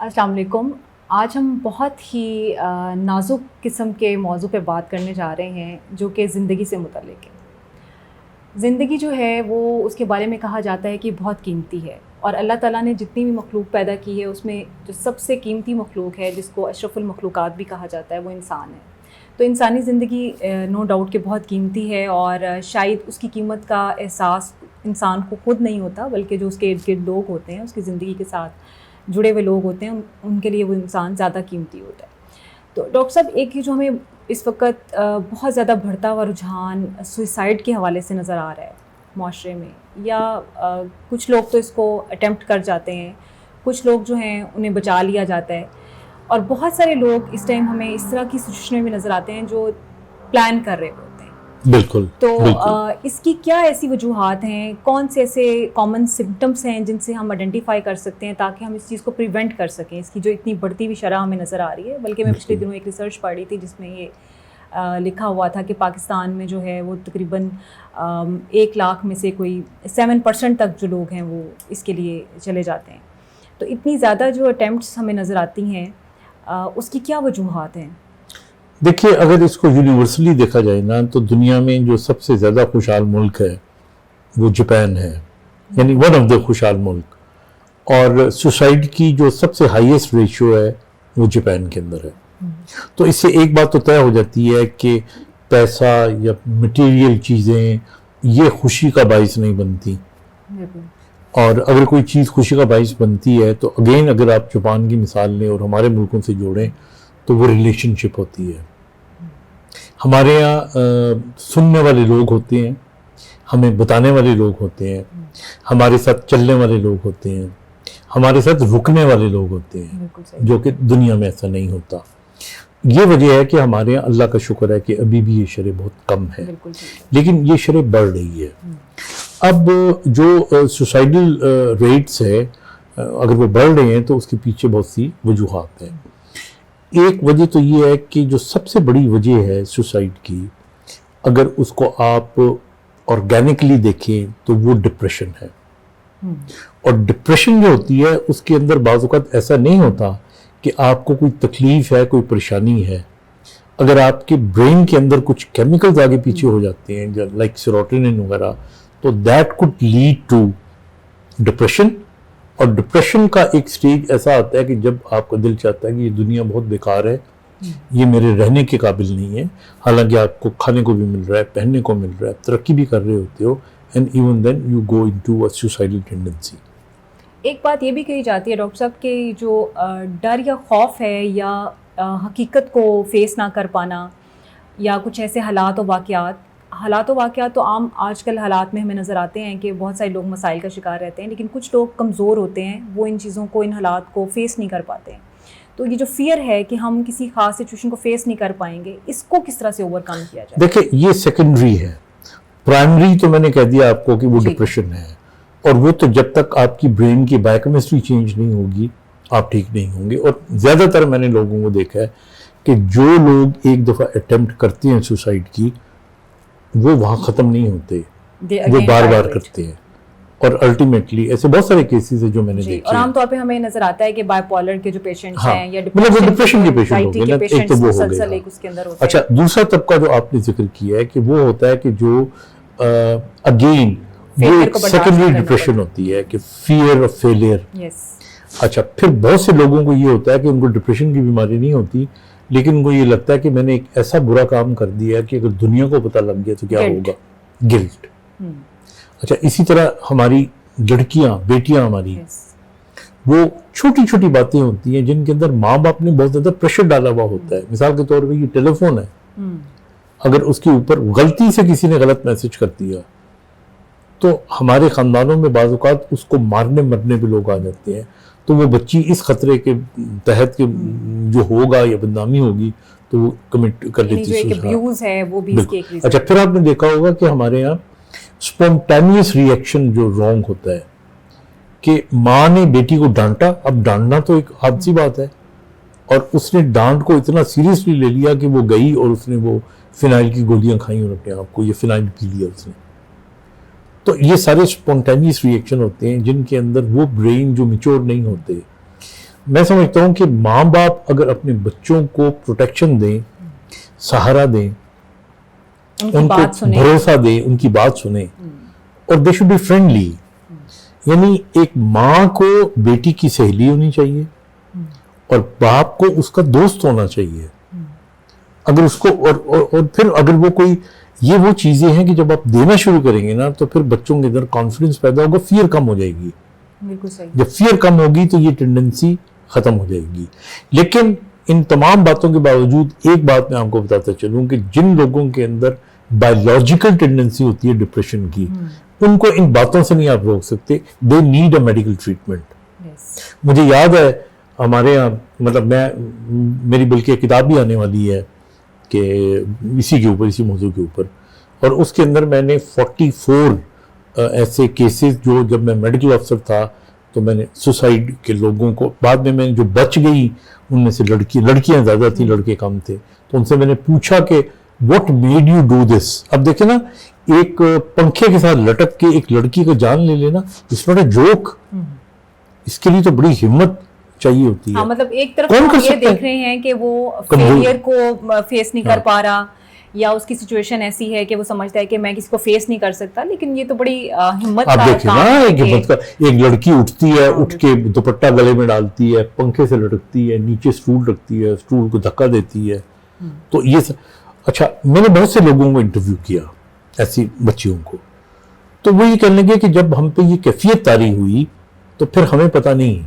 السلام علیکم. آج ہم بہت ہی نازک قسم کے موضوع پہ بات کرنے جا رہے ہیں جو کہ زندگی سے متعلق ہے. زندگی جو ہے وہ اس کے بارے میں کہا جاتا ہے کہ بہت قیمتی ہے، اور اللہ تعالیٰ نے جتنی بھی مخلوق پیدا کی ہے اس میں جو سب سے قیمتی مخلوق ہے جس کو اشرف المخلوقات بھی کہا جاتا ہے وہ انسان ہے. تو انسانی زندگی نو ڈاؤٹ کہ بہت قیمتی ہے، اور شاید اس کی قیمت کا احساس انسان کو خود نہیں ہوتا بلکہ جو اس کے ارد گرد لوگ ہوتے ہیں، اس کی زندگی کے ساتھ جڑے ہوئے لوگ ہوتے ہیں، ان کے لیے وہ انسان زیادہ قیمتی ہوتا ہے. تو ڈاکٹر صاحب، ایک جو ہمیں اس وقت بہت زیادہ بڑھتا ہوا رجحان سوئسائڈ کے حوالے سے نظر آ رہا ہے معاشرے میں، یا کچھ لوگ تو اس کو اٹیمپٹ کر جاتے ہیں، کچھ لوگ جو ہیں انہیں بچا لیا جاتا ہے، اور بہت سارے لوگ اس ٹائم ہمیں اس طرح کی سچویشن میں نظر آتے ہیں جو پلان کر رہے ہوتے ہیں. بالکل. تو اس کی کیا ایسی وجوہات ہیں، کون سے ایسے کامن سمٹمس ہیں جن سے ہم آئیڈینٹیفائی کر سکتے ہیں تاکہ ہم اس چیز کو پریونٹ کر سکیں، اس کی جو اتنی بڑھتی ہوئی شرح ہمیں نظر آ رہی ہے؟ بلکہ میں پچھلے دنوں ایک ریسرچ پڑھ رہی تھی جس میں یہ لکھا ہوا تھا کہ پاکستان میں جو ہے وہ تقریباً 1 لاکھ میں سے کوئی 7% تک جو لوگ ہیں وہ اس کے لیے چلے جاتے ہیں. تو اتنی زیادہ جو اٹیمپٹس ہمیں نظر آتی ہیں، اس کی کیا وجوہات ہیں؟ دیکھیے، اگر اس کو یونیورسلی دیکھا جائے نا تو دنیا میں جو سب سے زیادہ خوشحال ملک ہے وہ جاپان ہے، یعنی ون آف دا خوشحال ملک. اور سوسائڈ کی جو سب سے ہائیسٹ ریشیو ہے وہ جاپان کے اندر ہے. تو اس سے ایک بات تو طے ہو جاتی ہے کہ پیسہ یا مٹیریل چیزیں یہ خوشی کا باعث نہیں بنتی. اور اگر کوئی چیز خوشی کا باعث بنتی ہے تو اگین اگر آپ جاپان کی مثال لیں اور ہمارے ملکوں سے جوڑیں تو وہ ریلیشن شپ ہوتی ہے. ہمارے یہاں سننے والے لوگ ہوتے ہیں، ہمیں بتانے والے لوگ ہوتے ہیں، ہمارے ساتھ چلنے والے لوگ ہوتے ہیں، ہمارے ساتھ رکنے والے لوگ ہوتے ہیں، جو کہ دنیا میں ایسا نہیں ہوتا. یہ وجہ ہے کہ ہمارے یہاں اللہ کا شکر ہے کہ ابھی بھی یہ شرح بہت کم ہے، لیکن یہ شرح بڑھ رہی ہے. اب جو سوسائڈل ریٹس ہے اگر وہ بڑھ رہے ہیں تو اس کے پیچھے بہت سی وجوہات ہیں. ایک وجہ تو یہ ہے کہ جو سب سے بڑی وجہ ہے سوسائڈ کی، اگر اس کو آپ آرگینکلی دیکھیں تو وہ ڈپریشن ہے. اور ڈپریشن جو ہوتی ہے اس کے اندر بعض اوقات ایسا نہیں ہوتا کہ آپ کو کوئی تکلیف ہے، کوئی پریشانی ہے. اگر آپ کے برین کے اندر کچھ کیمیکلز آگے پیچھے ہو جاتے ہیں لائک سیروٹونن وغیرہ، تو that could lead to depression. اور ڈپریشن کا ایک سٹیج ایسا آتا ہے کہ جب آپ کا دل چاہتا ہے کہ یہ دنیا بہت بیکار ہے، یہ میرے رہنے کے قابل نہیں ہے، حالانکہ آپ کو کھانے کو بھی مل رہا ہے، پہننے کو مل رہا ہے، ترقی بھی کر رہے ہوتے ہو، and even then you go into a suicidal tendency. ایک بات یہ بھی کہی جاتی ہے ڈاکٹر صاحب کہ جو ڈر یا خوف ہے یا حقیقت کو فیس نہ کر پانا، یا کچھ ایسے حالات و واقعات تو عام آج کل حالات میں ہمیں نظر آتے ہیں کہ بہت سارے لوگ مسائل کا شکار رہتے ہیں، لیکن کچھ لوگ کمزور ہوتے ہیں، وہ ان چیزوں کو، ان حالات کو فیس نہیں کر پاتے ہیں. تو یہ جو فیئر ہے کہ ہم کسی خاص سچویشن کو فیس نہیں کر پائیں گے، اس کو کس طرح سے اوور کم کیا جائے؟ دیکھیں، یہ سیکنڈری ہے. پرائمری تو میں نے کہہ دیا آپ کو کہ وہ ڈپریشن ہے، اور وہ تو جب تک آپ کی برین کی بایو کیمسٹری چینج نہیں ہوگی آپ ٹھیک نہیں ہوں گے. اور زیادہ تر میں نے لوگوں کو دیکھا ہے کہ جو لوگ ایک دفعہ اٹیمپٹ کرتے ہیں سوسائڈ کی، وہ وہاں ختم نہیں ہوتے، وہ بار بار کرتے ہیں. اور الٹیمیٹلی ایسے بہت سارے کیسز ہیں جو میں نے دیکھے. اور عام طور پہ ہمیں نظر آتا ہے کہ بائی پولر کے جو پیشنٹس ہیں یا ڈپریشن کے پیشنٹ ہو گئے، ایک تو وہ ہو گیا. اچھا، دوسرا طبقہ جو آپ نے ذکر کیا ہے کہ وہ ہوتا ہے کہ جو اگین وہ ایک سیکنڈری ڈپریشن ہوتی ہے کہ فیئر آف فیلئر. اچھا، پھر بہت سے لوگوں کو یہ ہوتا ہے کہ ان کو ڈپریشن کی بیماری نہیں ہوتی، لیکن ان کو یہ لگتا ہے کہ میں نے ایک ایسا برا کام کر دیا کہ اگر دنیا کو پتہ لگ گیا تو کیا ہوگا، گلٹ. اچھا، اسی طرح ہماری لڑکیاں، بیٹیاں ہماری، وہ چھوٹی چھوٹی باتیں ہوتی ہیں جن کے اندر ماں باپ نے بہت زیادہ پریشر ڈالا ہوا ہوتا ہے. مثال کے طور پہ یہ ٹیلی فون ہے، اگر اس کے اوپر غلطی سے کسی نے غلط میسج کر دیا تو ہمارے خاندانوں میں بعض اوقات اس کو مارنے مرنے پہ لوگ آ جاتے ہیں. تو وہ بچی اس خطرے کے تحت کہ جو ہوگا یا بدنامی ہوگی تو وہ کمٹ کر لیتی ہے. اچھا، پھر آپ نے دیکھا ہوگا کہ ہمارے یہاں اسپونٹینیس ریئیکشن جو رانگ ہوتا ہے کہ ماں نے بیٹی کو ڈانٹا. اب ڈانٹنا تو ایک حادثی بات ہے، اور اس نے ڈانٹ کو اتنا سیریسلی لے لیا کہ وہ گئی اور اس نے وہ فینائل کی گولیاں کھائیں اور اپنے آپ کو یہ فینائل پی لیا اس نے. تو یہ سارے اسپونٹینیس ریئیکشن ہوتے ہیں جن کے اندر وہ برین جو میچور نہیں ہوتے میں سمجھتا ہوں کہ ماں باپ اگر اپنے بچوں کو پروٹیکشن دیں، سہارا دیں، ان کو بھروسہ دیں، ان کی بات سنیں، اور دے شوڈ بی فرینڈلی. یعنی ایک ماں کو بیٹی کی سہیلی ہونی چاہیے اور باپ کو اس کا دوست ہونا چاہیے. اگر اس کو اور پھر اگر وہ کوئی یہ وہ چیزیں ہیں کہ جب آپ دینا شروع کریں گے نا تو پھر بچوں کے اندر کانفیڈنس پیدا ہوگا، فیئر کم ہو جائے گی. بالکل صحیح. جب فیئر کم ہوگی تو یہ ٹینڈنسی ختم ہو جائے گی. لیکن ان تمام باتوں کے باوجود ایک بات میں آپ کو بتاتا چلوں کہ جن لوگوں کے اندر بایولوجیکل ٹینڈنسی ہوتی ہے ڈپریشن کی، ان کو ان باتوں سے نہیں آپ روک سکتے. They need a medical treatment. مجھے یاد ہے ہمارے یہاں مطلب میری بلکہ کتاب بھی آنے والی ہے کہ اسی کے اوپر، اسی موضوع کے اوپر، اور اس کے اندر میں نے 44 ایسے کیسز جو جب میں میڈیکل افسر تھا تو میں نے سوسائڈ کے لوگوں کو، بعد میں جو بچ گئی ان میں سے لڑکیاں زیادہ تھیں، لڑکے کم تھے، تو ان سے میں نے پوچھا کہ what made you do this. اب دیکھیں نا، ایک پنکھے کے ساتھ لٹک کے ایک لڑکی کا جان لے لینا، اٹس ناٹ اے جوک. اس کے لیے تو بڑی ہمت چاہیے ہوتی ہے. ہاں، مطلب ایک طرف ہم یہ دیکھ رہے ہیں کہ وہ فیلئر کو فیس نہیں کر پا رہا، یا اس کی سچویشن ایسی ہے کہ وہ سمجھتا ہے کہ میں کسی کو فیس نہیں کر سکتا، لیکن یہ تو بڑی ہمت کا کام ہے. آپ دیکھیں نا، ایک ہمت کا، ایک لڑکی اٹھتی ہے، اٹھ کے دوپٹہ گلے میں ڈالتی ہے، پنکھے سے لٹکتی ہے، نیچے سٹول رکھتی ہے، سٹول کو دھکا دیتی ہے. تو یہ اچھا، میں نے بہت سے لوگوں کو انٹرویو کیا ایسی بچیوں کو، تو وہ یہ کہنے لگے کہ جب ہم پہ یہ کیفیت طاری ہوئی تو پھر ہمیں پتہ نہیں،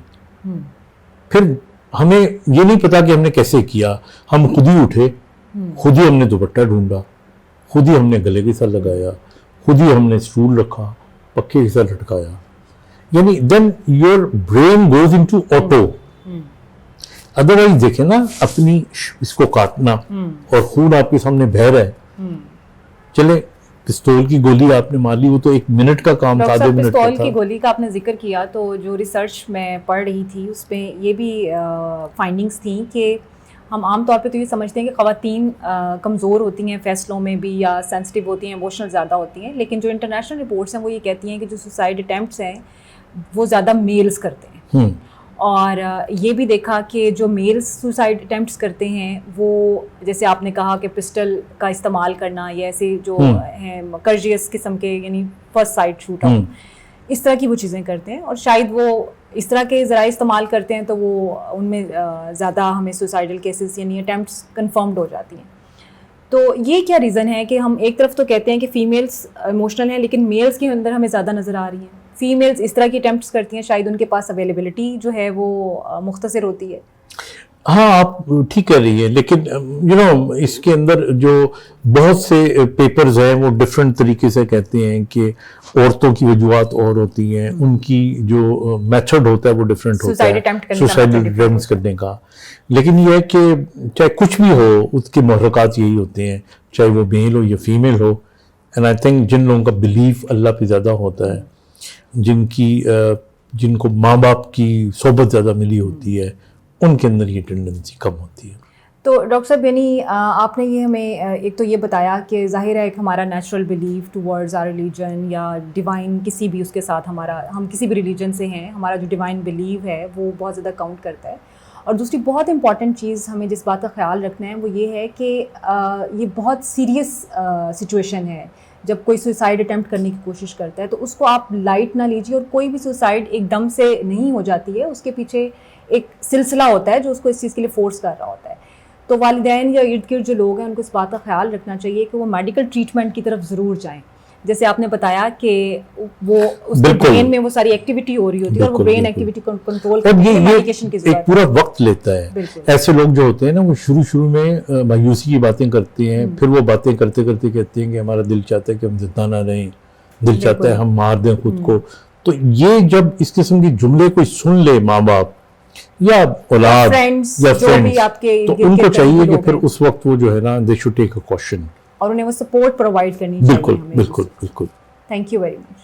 پھر ہمیں یہ نہیں پتا کہ ہم نے کیسے کیا. ہم خود ہی اٹھے، خود ہی ہم نے دوپٹہ ڈھونڈا، خود ہی ہم نے گلے کے ساتھ لگایا، خود ہی ہم نے سٹول رکھا، پکے کے ساتھ لٹکایا. یعنی then your brain goes into auto. Otherwise دیکھیں نا، اپنی اس کو کاٹنا اور خون آپ کے سامنے بہہ رہا ہے، چلے پستول کی گولی آپ نے مار لی، وہ تو 1 منٹ کا کام تھا، 2 منٹ کا تھا. پستول کی گولی کا آپ نے ذکر کیا تو جو ریسرچ میں پڑھ رہی تھی اس پہ یہ بھی فائنڈنگز تھیں کہ ہم عام طور پہ تو یہ سمجھتے ہیں کہ خواتین کمزور ہوتی ہیں فیصلوں میں بھی، یا سینسٹیو ہوتی ہیں، ایموشنل زیادہ ہوتی ہیں، لیکن جو انٹرنیشنل رپورٹس ہیں وہ یہ کہتی ہیں کہ جو سوسائڈ اٹیمپٹس ہیں وہ زیادہ میلز کرتے ہیں. اور یہ بھی دیکھا کہ جو میلز سوسائڈ اٹیمپٹس کرتے ہیں وہ، جیسے آپ نے کہا کہ پسٹل کا استعمال کرنا، یا ایسے جو ہیں کرجیس قسم کے، یعنی فرسٹ سائٹ شوٹ آؤٹ، اس طرح کی وہ چیزیں کرتے ہیں، اور شاید وہ اس طرح کے ذرائع استعمال کرتے ہیں تو وہ ان میں زیادہ ہمیں سوسائڈل کیسز یعنی اٹیمپٹس کنفرمڈ ہو جاتی ہیں. تو یہ کیا ریزن ہے کہ ہم ایک طرف تو کہتے ہیں کہ فیمیلز ایموشنل ہیں، لیکن میلز کے اندر ہمیں زیادہ نظر آ رہی ہیں؟ فیمیلز اس طرح کی اٹیمپٹس کرتی ہیں، شاید ان کے پاس اویلیبلٹی جو ہے وہ مختصر ہوتی ہے. ہاں، آپ ٹھیک کہہ رہی ہیں، لیکن اس کے اندر جو بہت سے پیپرز ہیں وہ ڈفرینٹ طریقے سے کہتے ہیں کہ عورتوں کی وجوہات اور ہوتی ہیں، ان کی جو میتھڈ ہوتا ہے وہ ڈفرینٹ ہوتا ہے سوسائڈ اٹیمپٹ کرنے کا. لیکن یہ ہے کہ چاہے کچھ بھی ہو، اس کے محرکات یہی ہوتے ہیں، چاہے وہ میل ہو یا female who. And I think جن لوگوں کا بلیف اللہ پہ زیادہ ہوتا ہے، جن کو ماں باپ کی صحبت زیادہ ملی ہوتی ہے، ان کے اندر یہ ٹینڈنسی کم ہوتی ہے. تو ڈاکٹر صاحب، یعنی آپ نے یہ ہمیں ایک تو یہ بتایا کہ ظاہر ہے ایک ہمارا natural belief towards are religion یا ڈیوائن کسی بھی اس کے ساتھ ہم کسی بھی ریلیجن سے ہیں، ہمارا جو ڈیوائن بلیو ہے وہ بہت زیادہ کاؤنٹ کرتا ہے. اور دوسری بہت امپورٹنٹ چیز ہمیں جس بات کا خیال رکھنا ہے وہ یہ ہے کہ یہ بہت سیریس سچویشن ہے. جب کوئی سوسائڈ اٹیمپٹ کرنے کی کوشش کرتا ہے تو اس کو آپ لائٹ نہ لیجیے، اور کوئی بھی سوسائڈ ایک دم سے نہیں ہو جاتی ہے، اس کے پیچھے ایک سلسلہ ہوتا ہے جو اس کو اس چیز کے لیے فورس کر رہا ہوتا ہے. تو والدین یا ارد گرد جو لوگ ہیں ان کو اس بات کا خیال رکھنا چاہیے کہ وہ میڈیکل ٹریٹمنٹ کی طرف ضرور جائیں. جیسے آپ نے بتایا کہ وہ اس کے برین میں وہ ساری ایکٹیویٹی ہو رہی ہوتی ہے، اور وہ برین ایکٹیویٹی کنٹرول کرنے کے لیے میڈیکیشن کی ضرورت ہے. ایک پورا وقت لیتا ہے. ایسے لوگ جو ہوتے ہیں نا، وہ شروع میں مایوسی کی باتیں کرتے ہیں، پھر وہ باتیں کرتے کرتے کہتے ہیں کہ ہمارا دل چاہتا ہے کہ ہم زندہ نہ رہیں، دل چاہتا ہے ہم مار دیں خود کو. تو یہ جب اس قسم کے جملے کوئی سن لے ماں باپ یا اولاد یا فرینڈز، تو ان کو چاہیے کہ پھر اس وقت وہ جو ہے نا دے شوڈ ٹیک اے کوشن، اور انہیں وہ سپورٹ پرووائڈ کرنی چاہیے. بالکل بالکل بالکل. Thank you very much.